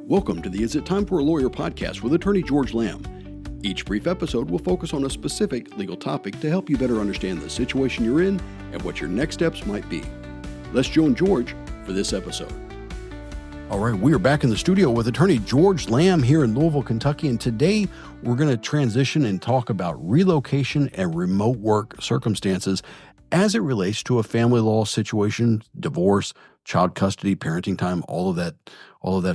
Welcome to the Is It Time for a Lawyer podcast with attorney George Lamb. Each brief episode will focus on a specific legal topic to help you better understand the situation you're in and what your next steps might be. Let's join George for this episode. All right, we are back in the studio with attorney George Lamb here in Louisville, Kentucky, and today we're going to transition and talk about relocation and remote work circumstances as it relates to a family law situation, divorce, child custody, parenting time, all of that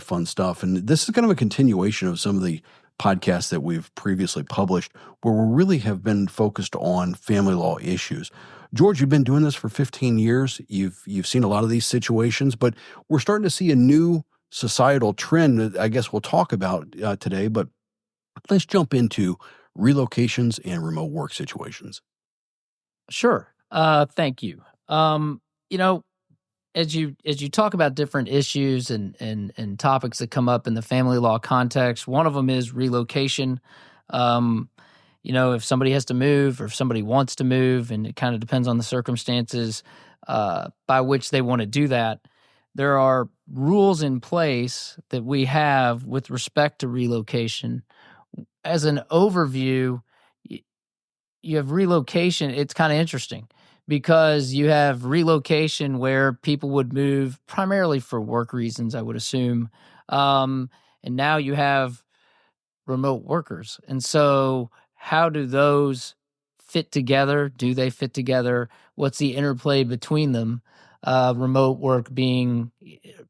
fun stuff. And this is kind of a continuation of some of the podcasts that we've previously published where we really have been focused on family law issues. George, you've been doing this for 15 years. You've seen a lot of these situations, but we're starting to see a new societal trend that I guess we'll talk about today. But let's jump into relocations and remote work situations. Sure. Thank you. As you talk about different issues and topics that come up in the family law context, one of them is relocation. If somebody has to move or if somebody wants to move, and it kind of depends on the circumstances by which they want to do that, there are rules in place that we have with respect to relocation. As an overview, you have relocation. It's kind of interesting because you have relocation where people would move primarily for work reasons, I would assume. And now you have remote workers. And so how do those fit together? Do they fit together? What's the interplay between them? Remote work being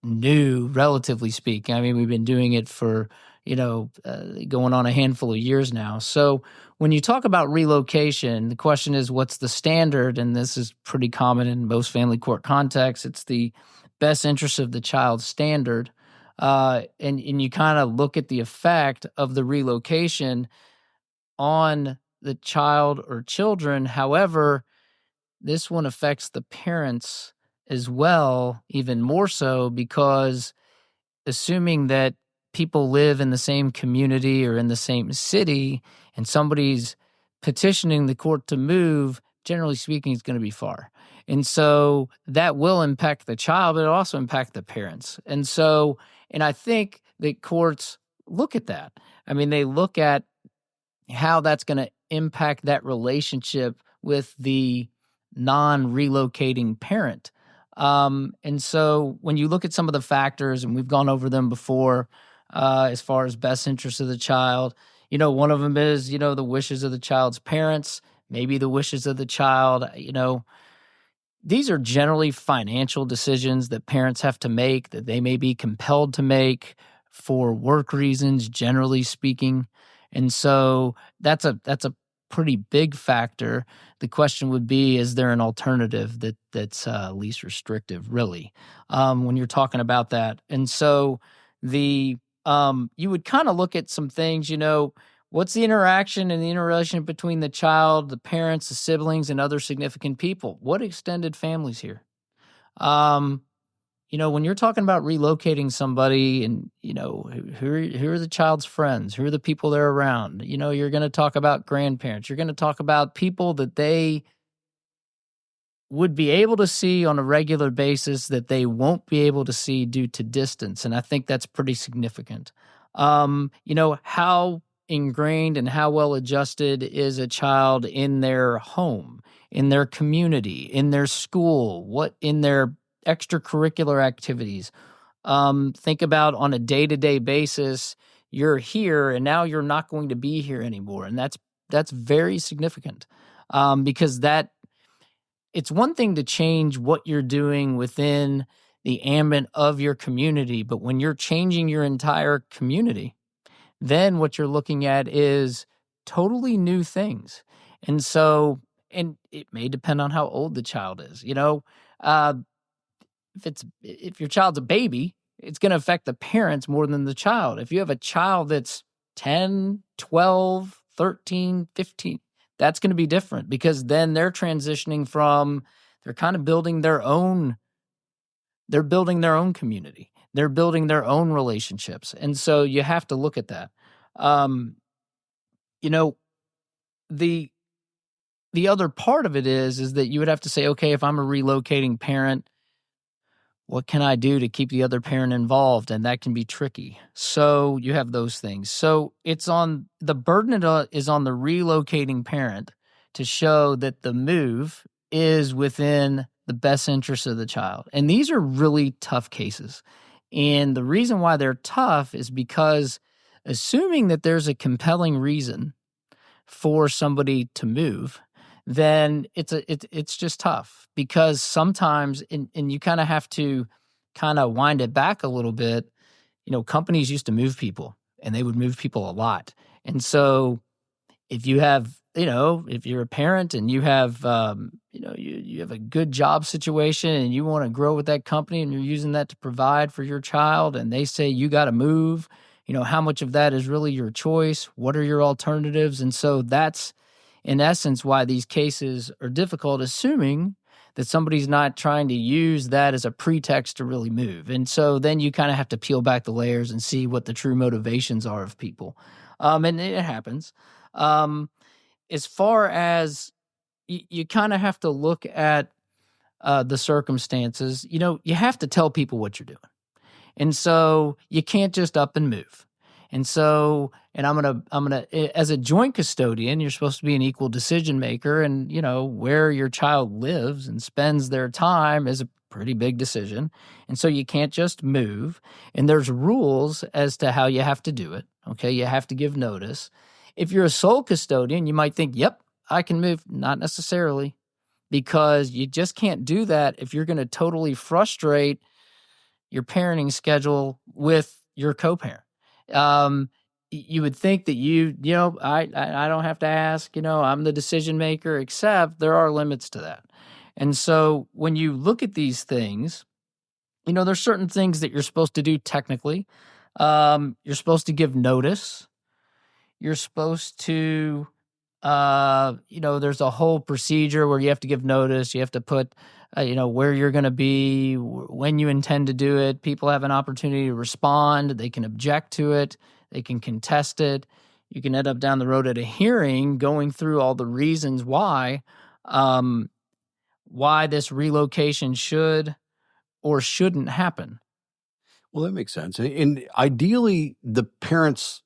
new, relatively speaking. I mean, we've been doing it for, going on a handful of years now. So when you talk about relocation, the question is, what's the standard? And this is pretty common in most family court contexts. It's the best interest of the child standard. And you kind of look at the effect of the relocation on the child or children. However, this one affects the parents as well, even more so, because assuming that people live in the same community or in the same city and somebody's petitioning the court to move, generally speaking, it's going to be far. And so that will impact the child, but it'll also impact the parents. And I think that courts look at that. I mean, they look at how that's going to impact that relationship with the non-relocating parent. And so when you look at some of the factors, and we've gone over them before, as far as best interest of the child, one of them is, the wishes of the child's parents, maybe the wishes of the child. These are generally financial decisions that parents have to make, that they may be compelled to make for work reasons, generally speaking. And so that's a pretty big factor. The question would be, is there an alternative that's least restrictive, really, when you're talking about that? And so you would kind of look at some things, what's the interaction and the interrelation between the child, the parents, the siblings, and other significant people? What extended families here? When you're talking about relocating somebody and, who are the child's friends? Who are the people they're around? You're going to talk about grandparents. You're going to talk about people that they would be able to see on a regular basis that they won't be able to see due to distance. And I think that's pretty significant. How ingrained and how well adjusted is a child in their home, in their community, in their school, in their extracurricular activities. Think about on a day-to-day basis, you're here and now you're not going to be here anymore. And that's very significant because it's one thing to change what you're doing within the ambit of your community, but when you're changing your entire community, then what you're looking at is totally new things. And so, and it may depend on how old the child is, if your child's a baby, it's going to affect the parents more than the child. If you have a child that's 10, 12, 13, 15, that's going to be different because then they're transitioning they're kind of building their own community. They're building their own relationships. And so you have to look at that. The other part of it is that you would have to say, okay, if I'm a relocating parent, what can I do to keep the other parent involved? And that can be tricky. So you have those things. So the burden is on the relocating parent to show that the move is within the best interest of the child. And these are really tough cases. And the reason why they're tough is because assuming that there's a compelling reason for somebody to move, then it's just tough, because sometimes, and you kind of have to kind of wind it back a little bit. Companies used to move people, and they would move people a lot. And so if you have, if you're a parent and you have, you have a good job situation and you want to grow with that company and you're using that to provide for your child, and they say you got to move, how much of that is really your choice? What are your alternatives? And so that's, in essence, why these cases are difficult, assuming that somebody's not trying to use that as a pretext to really move. And so then you kind of have to peel back the layers and see what the true motivations are of people. And it happens. As far as you kind of have to look at the circumstances, you have to tell people what you're doing. And so you can't just up and move. And so, and I'm gonna, as a joint custodian, you're supposed to be an equal decision maker, and where your child lives and spends their time is a pretty big decision. And so you can't just move. And there's rules as to how you have to do it. Okay, you have to give notice. If you're a sole custodian, you might think, "Yep, I can move." Not necessarily, because you just can't do that if you're going to totally frustrate your parenting schedule with your co-parent. You would think that I don't have to ask, I'm the decision maker, except there are limits to that. And so when you look at these things, there's certain things that you're supposed to do technically. You're supposed to give notice. You're supposed to, there's a whole procedure where you have to give notice. You have to put, where you're going to be, when you intend to do it. People have an opportunity to respond. They can object to it. They can contest it. You can end up down the road at a hearing going through all the reasons why this relocation should or shouldn't happen. Well, that makes sense. And ideally, the parents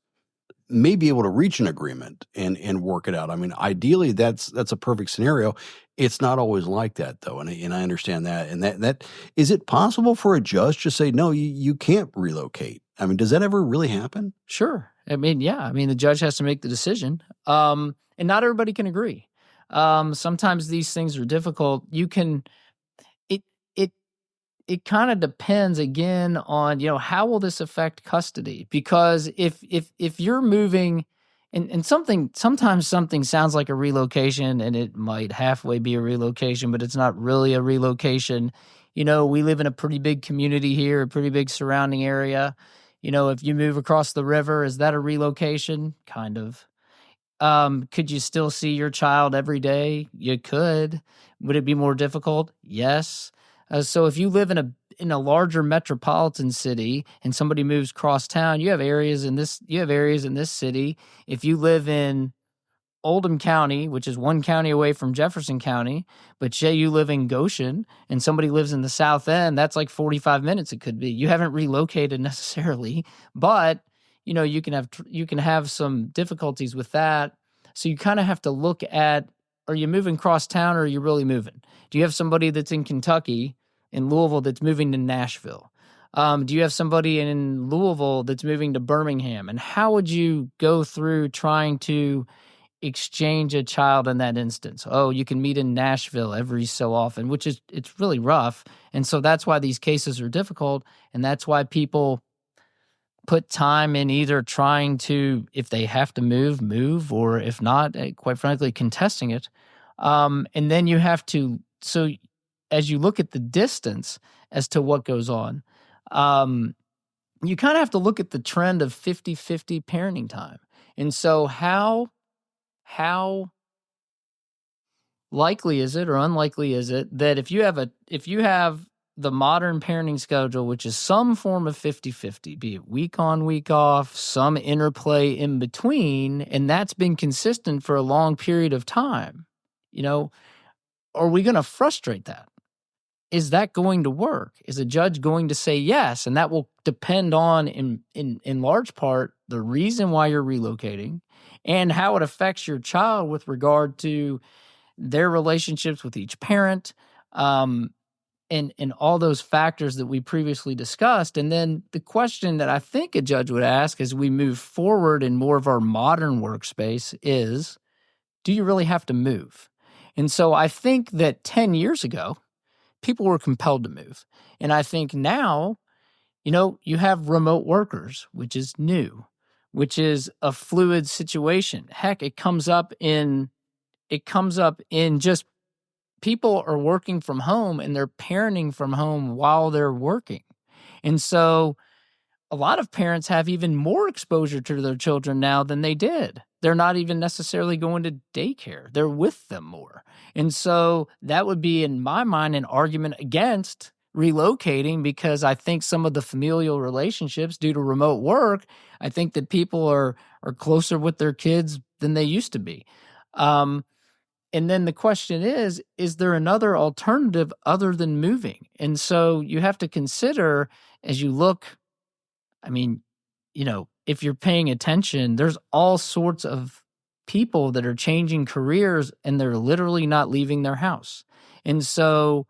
may be able to reach an agreement and work it out. I mean, ideally, that's a perfect scenario. It's not always like that, though, and I understand that. And that is it possible for a judge to say, no, you can't relocate? I mean, does that ever really happen? Sure. I mean, yeah. I mean, the judge has to make the decision, and not everybody can agree. Sometimes these things are difficult. It kind of depends again on, how will this affect custody? Because if you're moving and sometimes something sounds like a relocation and it might halfway be a relocation, but it's not really a relocation. We live in a pretty big community here, a pretty big surrounding area. If you move across the river, is that a relocation? Kind of. Could you still see your child every day? You could. Would it be more difficult? Yes. So if you live in a larger metropolitan city and somebody moves cross town, you have areas in this city. If you live in Oldham County, which is one county away from Jefferson County, but say you live in Goshen and somebody lives in the South End, that's like 45 minutes it could be. You haven't relocated necessarily, but you can have some difficulties with that. So you kind of have to look at, are you moving cross town or are you really moving? Do you have somebody that's in Kentucky, in Louisville, that's moving to Nashville? Do you have somebody in Louisville that's moving to Birmingham? And how would you go through trying to exchange a child in that instance? Oh, you can meet in Nashville every so often, it's really rough. And so that's why these cases are difficult. And that's why people put time in either trying to, if they have to move, or if not, quite frankly, contesting it. And then you have to, so as you look at the distance as to what goes on, you kind of have to look at the trend of 50-50 parenting time. And so how likely is it or unlikely is it that if you have the modern parenting schedule, which is some form of 50-50, be it week on, week off, some interplay in between, and that's been consistent for a long period of time, are we going to frustrate that? is that going to work? Is a judge going to say yes? And that will depend on, in large part, the reason why you're relocating and how it affects your child with regard to their relationships with each parent, and all those factors that we previously discussed. And then the question that I think a judge would ask as we move forward in more of our modern workspace is, do you really have to move? And so I think that 10 years ago, people were compelled to move. And I think now, you have remote workers, which is new, which is a fluid situation. Heck, it comes up in just people are working from home and they're parenting from home while they're working. And so a lot of parents have even more exposure to their children now than they did. They're not even necessarily going to daycare. They're with them more. And so that would be, in my mind, an argument against relocating, because I think some of the familial relationships due to remote work, I think that people are closer with their kids than they used to be. And then the question is there another alternative other than moving? And so you have to consider, as you look, if you're paying attention, there's all sorts of people that are changing careers and they're literally not leaving their house. And so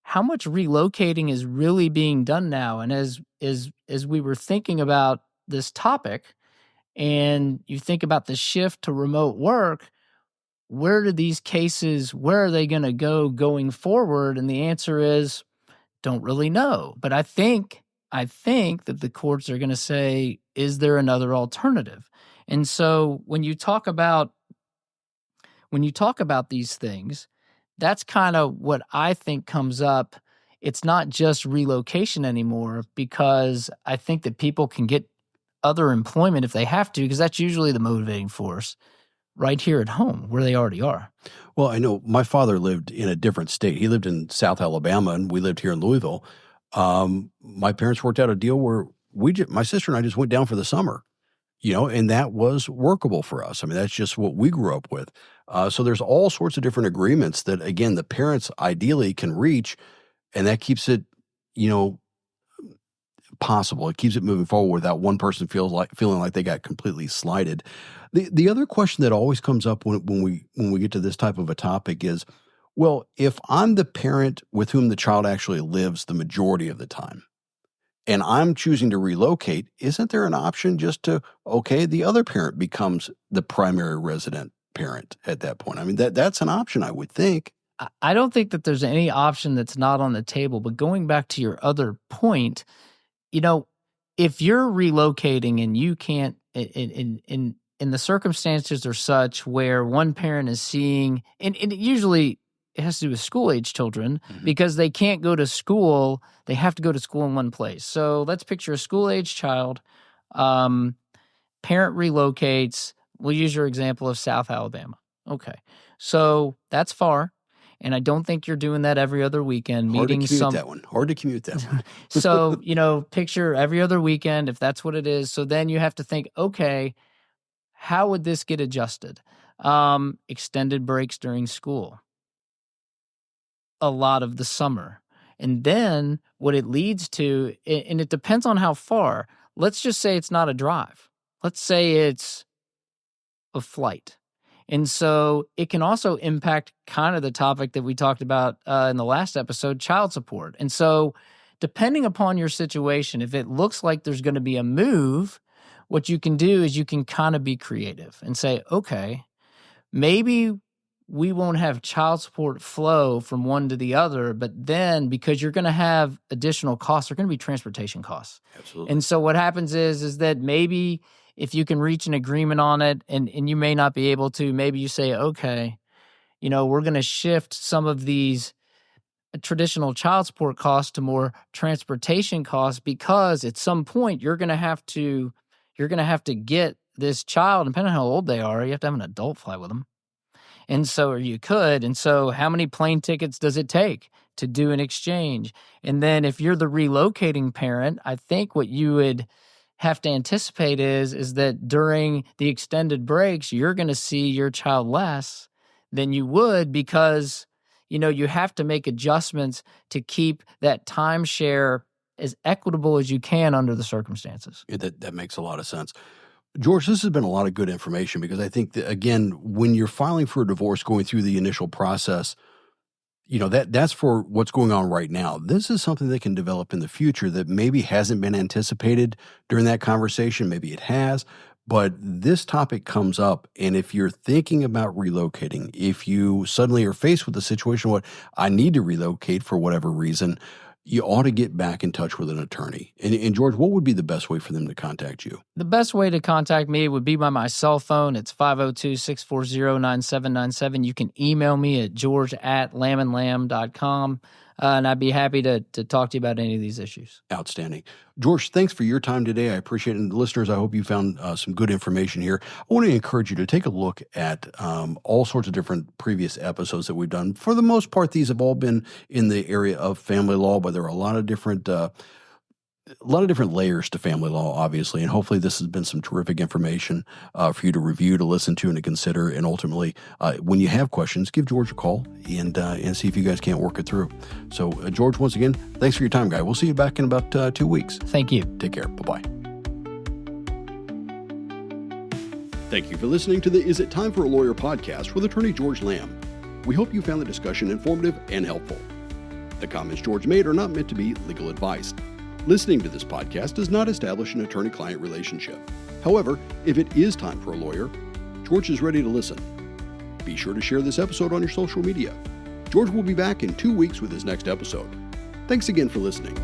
how much relocating is really being done now? And as we were thinking about this topic, and you think about the shift to remote work, where are they going to go going forward? And the answer is, don't really know. But I think that the courts are going to say, is there another alternative? And so when you talk about these things, that's kind of what I think comes up. It's not just relocation anymore, because I think that people can get other employment if they have to, because that's usually the motivating force right here at home where they already are. Well, I know my father lived in a different state. He lived in South Alabama, and we lived here in Louisville. My parents worked out a deal where my sister and I just went down for the summer, and that was workable for us. I mean, that's just what we grew up with. So there's all sorts of different agreements that, again, the parents ideally can reach, and that keeps it, possible. It keeps it moving forward without one person feeling like they got completely slighted. The other question that always comes up when we get to this type of a topic is, well, if I'm the parent with whom the child actually lives the majority of the time, and I'm choosing to relocate, isn't there an option just to, the other parent becomes the primary resident parent at that point? I mean, that's an option, I would think. I don't think that there's any option that's not on the table. But going back to your other point, if you're relocating and you can't, in the circumstances are such where one parent is seeing, and usually it has to do with school-age children, because they can't go to school. They have to go to school in one place. So let's picture a school-age child. Parent relocates. We'll use your example of South Alabama. Okay. So that's far. And I don't think you're doing that every other weekend. Hard to commute that one. So, picture every other weekend, if that's what it is. So then you have to think, okay, how would this get adjusted? Extended breaks during school, a lot of the summer. And then what it leads to, and it depends on how far. Let's just say it's not a drive. Let's say it's a flight. And so it can also impact kind of the topic that we talked about in the last episode, child support. And so depending upon your situation, if it looks like there's going to be a move, what you can do is you can kind of be creative and say, okay, maybe we won't have child support flow from one to the other, but then because you're going to have additional costs, there are going to be transportation costs. Absolutely. And so what happens is that maybe if you can reach an agreement on it, and you may not be able to, maybe you say, okay, we're going to shift some of these traditional child support costs to more transportation costs, because at some point you're going to have to get this child, depending on how old they are, you have to have an adult fly with them. And so, or you could. And so how many plane tickets does it take to do an exchange? And then if you're the relocating parent, I think what you would have to anticipate is that during the extended breaks, you're going to see your child less than you would, because, you have to make adjustments to keep that timeshare as equitable as you can under the circumstances. Yeah, that makes a lot of sense. George, this has been a lot of good information because I think that, again, when you're filing for a divorce, going through the initial process, that's for what's going on right now. This is something that can develop in the future that maybe hasn't been anticipated during that conversation. Maybe it has, but this topic comes up. And if you're thinking about relocating, if you suddenly are faced with a situation, I need to relocate for whatever reason, you ought to get back in touch with an attorney. And George, what would be the best way for them to contact you? The best way to contact me would be by my cell phone. It's 502-640-9797. You can email me at george@lambandlamb.com, and I'd be happy to talk to you about any of these issues. Outstanding. George, thanks for your time today. I appreciate it. And listeners, I hope you found some good information here. I want to encourage you to take a look at all sorts of different previous episodes that we've done. For the most part, these have all been in the area of family law, but there are a lot of different layers to family law, obviously, and hopefully this has been some terrific information for you to review, to listen to, and to consider. And ultimately, when you have questions, give George a call and see if you guys can't work it through. So, George, once again, thanks for your time, guy. We'll see you back in about 2 weeks. Thank you. Take care. Bye-bye. Thank you for listening to the Is It Time for a Lawyer podcast with attorney George Lamb. We hope you found the discussion informative and helpful. The comments George made are not meant to be legal advice. Listening to this podcast does not establish an attorney-client relationship. However, if it is time for a lawyer, George is ready to listen. Be sure to share this episode on your social media. George will be back in 2 weeks with his next episode. Thanks again for listening.